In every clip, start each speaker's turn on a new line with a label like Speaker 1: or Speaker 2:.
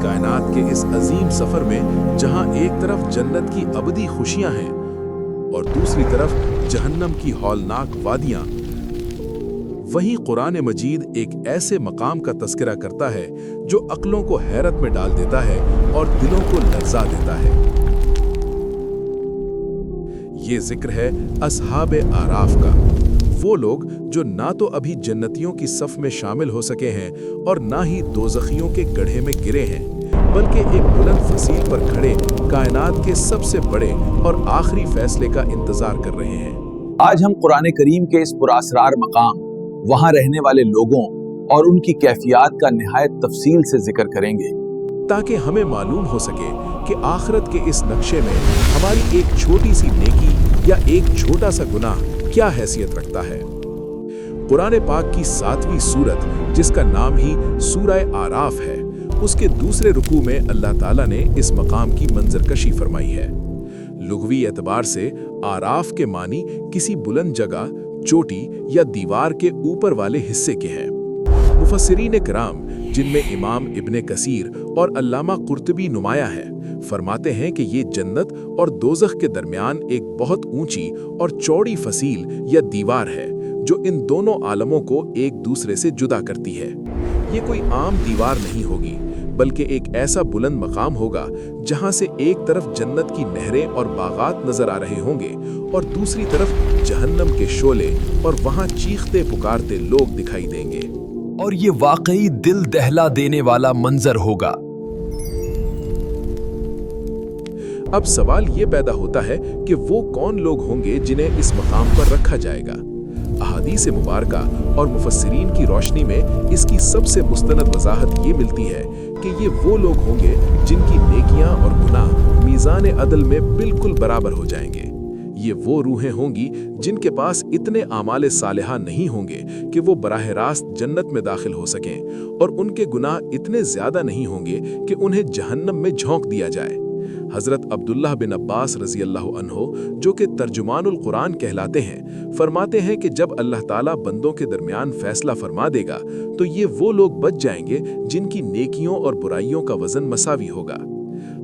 Speaker 1: कायनात के इस अजीम सफर में जहां एक तरफ जन्नत की अबदी खुशियां हैं और दूसरी तरफ जहन्नम की हौलनाक वादियां, वहीं कुरान मजीद एक ऐसे मकाम का तस्करा करता है जो अक्लों को हैरत में डाल देता है और दिलों को लर्जा देता है। ये जिक्र है अस्हाबे आराफ का, वो लोग जो ना तो अभी जन्नतियों की सफ में शामिल हो सके हैं और ना ही दोज़खियों के गड्ढे में गिरे हैं, बल्कि एक बुलंद फसील पर खड़े कायनात के सबसे बड़े और आखिरी फैसले का इंतजार कर रहे हैं।
Speaker 2: आज हम कुरान करीम के इस पुरअसरार मकाम, वहां रहने वाले लोगों और उनकी कैफियत का निहायत तफसील से जिक्र करेंगे,
Speaker 1: ताकि हमें मालूम हो सके कि आखिरत के इस नक्शे में हमारी एक छोटी सी नेकी या एक छोटा सा गुनाह क्या हैसियत रखता है। कुरान पाक की 7वीं सूरत, जिसका नाम ही सूरह आराफ है, उसके दूसरे रुकू में अल्लाह ताला ने इस मकाम की मंजरकशी फरमाई है। लुग़वी एतबार से आराफ के मानी किसी बुलंद जगह, चोटी या दीवार के ऊपर वाले हिस्से के हैं। मुफस्सिरीन किराम, जिनमें इमाम इब्ने कसीर और अल्लामा कुर्तुबी नुमाया है, फरमाते हैं कि ये जन्नत और दोज़ख के दरमियान एक बहुत ऊंची और चौड़ी फसील या दीवार है जो इन दोनों आलमों को एक दूसरे से जुदा करती है। ये कोई आम दीवार नहीं होगी, बल्कि एक ऐसा बुलंद मकाम होगा जहां से एक तरफ जन्नत की नहरें और बागात नजर आ रहे होंगे और दूसरी तरफ जहन्नम के शोले और वहां चीखते पुकारते लोग दिखाई देंगे।
Speaker 2: और ये वाकई दिल दहला देने वाला मंजर होगा।
Speaker 1: अब सवाल ये पैदा होता है कि वो कौन लोग होंगे जिन्हें इस मकाम पर रखा जाएगा। अहादीस मुबारका और मुफस्सिरीन की रोशनी में इसकी सबसे मुस्तनद वजाहत ये मिलती है कि ये वो लोग होंगे जिनकी नेकियां और गुनाह मीज़ान अदल में बिल्कुल बराबर हो जाएंगे। ये वो रूहें होंगी जिनके पास इतने आमाले सालिहा नहीं होंगे कि वो बराह रास्त जन्नत में दाखिल हो सकें, और उनके गुनाह इतने ज्यादा नहीं होंगे कि उन्हें जहन्नम में झोंक दिया जाए। हजरत अब्दुल्लाह बिन अब्बास रजी अल्लाह अन्हो, जो कि तर्जुमानुल कुरान कहलाते हैं, फरमाते हैं कि जब अल्लाह ताला बंदों के दरमियान फैसला फरमा देगा तो ये वो लोग बच जाएंगे जिनकी नेकियों और बुराइयों का वजन मसावी होगा।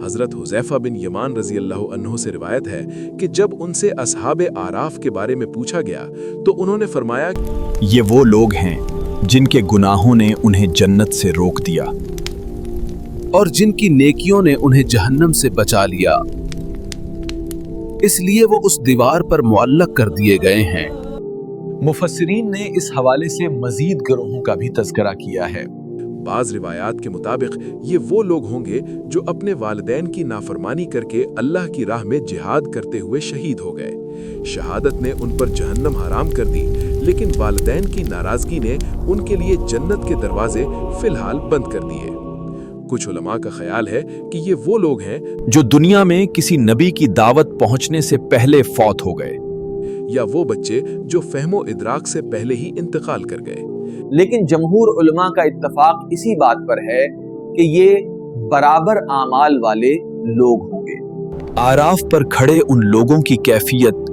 Speaker 1: हजरत हुज़ैफा बिन यमान रजी अल्लाह अन्हो से रिवायत है कि जब उनसे अस्हाबे आराफ के बारे में पूछा गया तो उन्होंने फरमाया,
Speaker 2: ये वो लोग हैं जिनके गुनाहों ने उन्हें जन्नत से रोक दिया और जिनकी नेकियों ने उन्हें जहन्नम से बचा लिया, इसलिए वो उस दीवार पर मुअल्लक कर दिए गए हैं। मुफस्सिरीन ने इस हवाले से मजीद गिरोहों का भी तज़किरा किया है।
Speaker 1: बाज़ रिवायात के मुताबिक ये वो लोग होंगे जो अपने वालिदैन की नाफरमानी करके अल्लाह की राह में जिहाद करते हुए शहीद हो गए। शहादत ने उन पर जहन्नम हराम कर दी, लेकिन वालिदैन की नाराजगी ने उनके लिए जन्नत के दरवाजे फिलहाल बंद कर दिए। कुछ उलमा का ख्याल है कि ये वो लोग हैं
Speaker 2: जो दुनिया में किसी नबी की दावत पहुंचने से पहले फौत हो गए,
Speaker 1: या वो बच्चे जो फहमो इदराक से पहले ही इंतकाल कर गए।
Speaker 3: लेकिन जमहूर उलमा का इत्तफाक इसी बात पर है कि ये बराबर आमाल वाले लोग होंगे।
Speaker 2: आराफ पर खड़े उन लोगों की कैफियत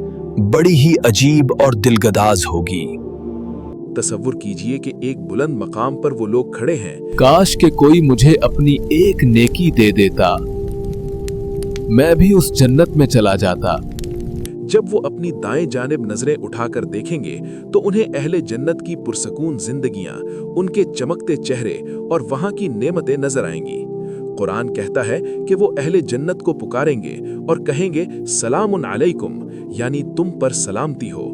Speaker 2: बड़ी ही अजीब और दिलगदाज होगी।
Speaker 1: तसव्वुर कीजिए कि एक बुलंद मकाम पर वो लोग खड़े हैं।
Speaker 2: काश के कोई मुझे अपनी एक नेकी दे देता, मैं भी उस जन्नत में चला जाता।
Speaker 1: जब वो अपनी दाएं जानिब नजरें उठाकर देखेंगे तो उन्हें अहले जन्नत की पुरसकून जिंदगियां, उनके चमकते चेहरे और वहां की नेमतें नजर आएंगी। कुरान कहता है कि वो अहले जन्नत को पुकारेंगे और कहेंगे, सलामुन अलैकुम, यानी तुम पर सलामती हो।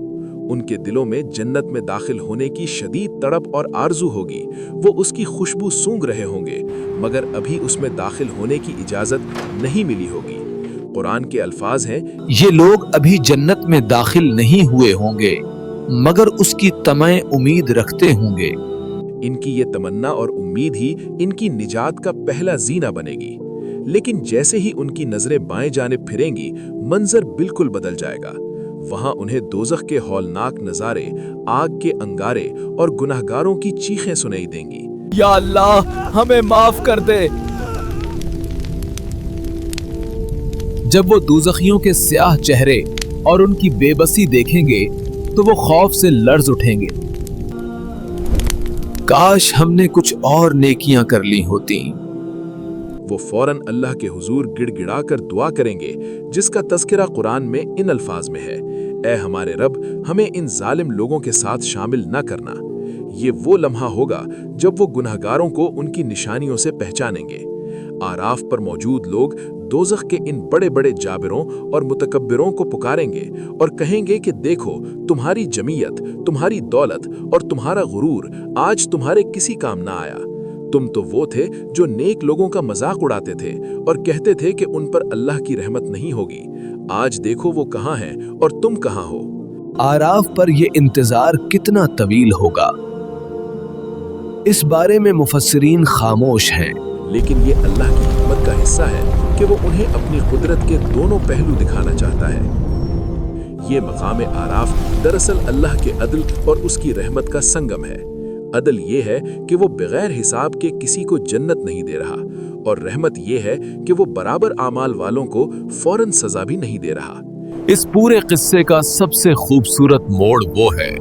Speaker 1: उनके दिलों में जन्नत में दाखिल होने की शदीद तड़प और आरजू होगी। वो उसकी खुशबू सूंघ रहे होंगे, मगर अभी उसमें दाखिल होने की इजाजत नहीं मिली होगी। कुरान के अल्फाज हैं,
Speaker 2: ये लोग अभी जन्नत में दाखिल नहीं हुए होंगे, मगर उसकी तमय उम्मीद रखते होंगे।
Speaker 1: इनकी ये तमन्ना और उम्मीद ही इनकी निजात का पहला जीना बनेगी। लेकिन जैसे ही उनकी नजरें बाएं जानिब फिरेंगी, मंजर बिल्कुल बदल जाएगा। वहां उन्हें दोज़ख के हौलनाक नजारे, आग के अंगारे और गुनाहगारों की चीखें सुनाई देंगी।
Speaker 2: या अल्लाह, हमें माफ कर दे। जब वो दोज़खियों के स्याह चेहरे और उनकी बेबसी देखेंगे तो वो खौफ से लर्ज उठेंगे। काश हमने कुछ और नेकियां कर ली होती।
Speaker 1: वो फौरन अल्लाह के हुजूर गिड़गिड़ा कर दुआ करेंगे, जिसका तज़किरा कुरान में इन अल्फाज में है, ऐ हमारे रब, हमें इन जालिम लोगों के साथ शामिल न करना। ये वो लम्हा होगा जब वो गुनहगारों को उनकी निशानियों से पहचानेंगे। आराफ पर मौजूद लोग दोज़ख के इन बड़े बड़े जाबिरों और मुतकब्बिरों को पुकारेंगे और कहेंगे कि देखो, तुम्हारी जमीयत, तुम्हारी दौलत और तुम्हारा गुरूर आज तुम्हारे किसी काम ना आया। तुम तो वो थे जो नेक लोगों का मजाक उड़ाते थे और कहते थे कि उन पर अल्लाह की रहमत नहीं होगी। आज देखो वो कहाँ हैं और तुम कहाँ हो।
Speaker 2: आराफ पर ये इंतजार कितना तवील होगा, इस बारे में मुफस्सिरीन खामोश हैं।
Speaker 1: लेकिन ये अल्लाह की हिकमत का हिस्सा है कि वो उन्हें अपनी कुदरत के दोनों पहलू दिखाना चाहता है। ये मकाम आराफ दरअसल अल्लाह के अदल और उसकी रहमत का संगम है। अदल ये है कि वो बगैर हिसाब के किसी को जन्नत नहीं दे रहा, और रहमत ये है कि वो बराबर आमाल वालों को फौरन सजा भी नहीं दे रहा।
Speaker 2: इस पूरे किस्से का सबसे खूबसूरत मोड़ वो है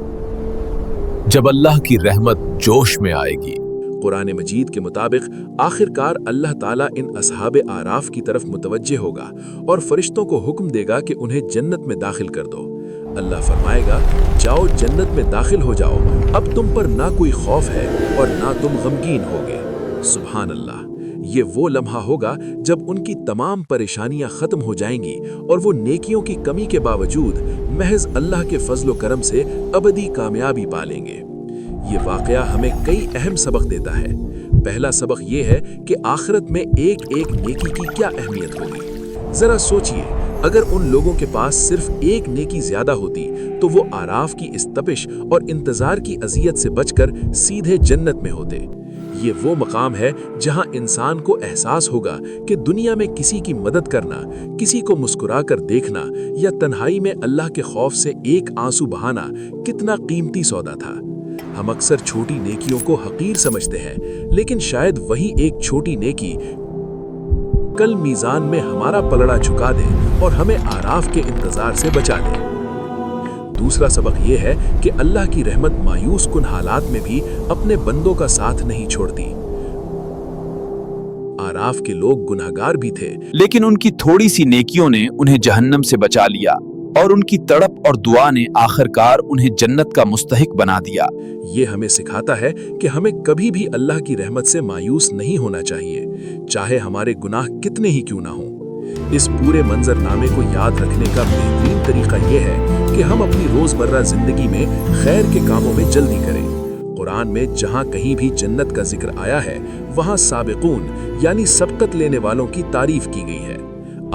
Speaker 2: जब अल्लाह की रहमत जोश में आएगी।
Speaker 1: कुरान मजीद के मुताबिक आखिरकार अल्लाह ताला इन असहाबे आराफ की तरफ मुतवज्जे होगा और फरिश्तों को हुक्म देगा कि उन्हें जन्नत में दाखिल कर दो। अल्लाह फरमाएगा, जाओ जन्नत में दाखिल हो जाओ, अब तुम पर ना कोई खौफ है और ना तुम गमगीन होगे। सुभान अल्लाह। ये वो लम्हा होगा जब उनकी तमाम परेशानियां खत्म हो जाएंगी और वो नेकियों की कमी के बावजूद महज अल्लाह के फजलो करम से अबदी कामयाबी पालेंगे। ये वाकया हमें कई अहम सबक देता है। पहला सबक ये है कि आखिरत में एक एक नेकी की क्या अहमियत होगी। जरा सोचिए, अगर उन लोगों के पास सिर्फ एक नेकी ज्यादा होती तो वो आराफ की इस तपिश और इंतजार की अजियत से बचकर सीधे जन्नत में होते। ये वो मकाम है जहां इंसान को एहसास होगा कि दुनिया में किसी की मदद करना, किसी को मुस्कुरा कर देखना या तन्हाई में अल्लाह के खौफ से एक आंसू बहाना कितना कीमती सौदा था। हम अक्सर छोटी नेकियों को हकीर समझते हैं, लेकिन शायद वही एक छोटी नेकी कल मीज़ान में हमारा पलड़ा झुका दे और हमें आराफ के इंतजार से बचा ले। दूसरा सबक यह है कि अल्लाह की रहमत मायूस कुन हालात में भी अपने बंदों का साथ नहीं छोड़ती। आराफ के लोग गुनहगार भी थे,
Speaker 2: लेकिन उनकी थोड़ी सी नेकियों ने उन्हें जहन्नम से बचा लिया और उनकी तड़प और दुआ ने आखिरकार उन्हें जन्नत का मुस्तहिक बना दिया।
Speaker 1: ये हमें सिखाता है कि हमें कभी भी अल्लाह की रहमत से मायूस नहीं होना चाहिए, चाहे हमारे गुनाह कितने ही क्यों ना हों। इस पूरे मंजरनामे को याद रखने का बेहतरीन तरीका यह है कि हम अपनी रोजमर्रा जिंदगी में खैर के कामों में जल्दी करें। कुरान में जहाँ कहीं भी जन्नत का जिक्र आया है, वहाँ साबिकून यानी सबकत लेने वालों की तारीफ की गई है।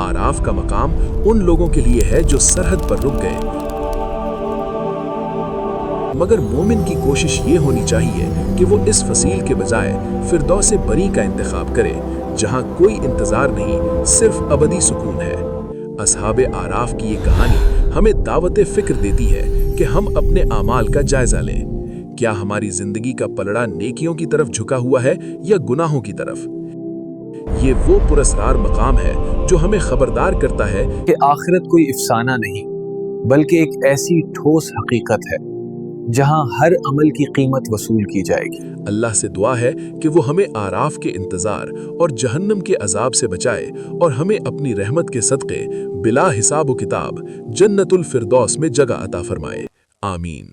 Speaker 1: आराफ का मकाम उन लोगों के लिए है जो सरहद पर रुक गए, मगर मोमिन की कोशिश ये होनी चाहिए कि वो इस फसील के बजाय फिरदौस बरी का इंतखाब करे, जहां कोई इंतजार नहीं, सिर्फ अबदी सुकून है। असहाबे आराफ की ये कहानी हमें दावत फिक्र देती है कि हम अपने आमाल का जायजा लें। क्या हमारी जिंदगी का पलड़ा नेकियों की तरफ झुका हुआ है या गुनाहों की तरफ? ये वो पुरस्कार मकाम है जो हमें खबरदार करता है
Speaker 3: कि आखिरत कोई अफसाना नहीं, बल्कि एक ऐसी ठोस हकीकत है जहां हर अमल की कीमत वसूल की जाएगी।
Speaker 1: अल्लाह से दुआ है कि वो हमें आराफ के इंतजार और जहन्नम के अजाब से बचाए और हमें अपनी रहमत के सदक़े बिला हिसाब व किताब जन्नतुल फिरदौस में जगह अता फरमाए। आमीन।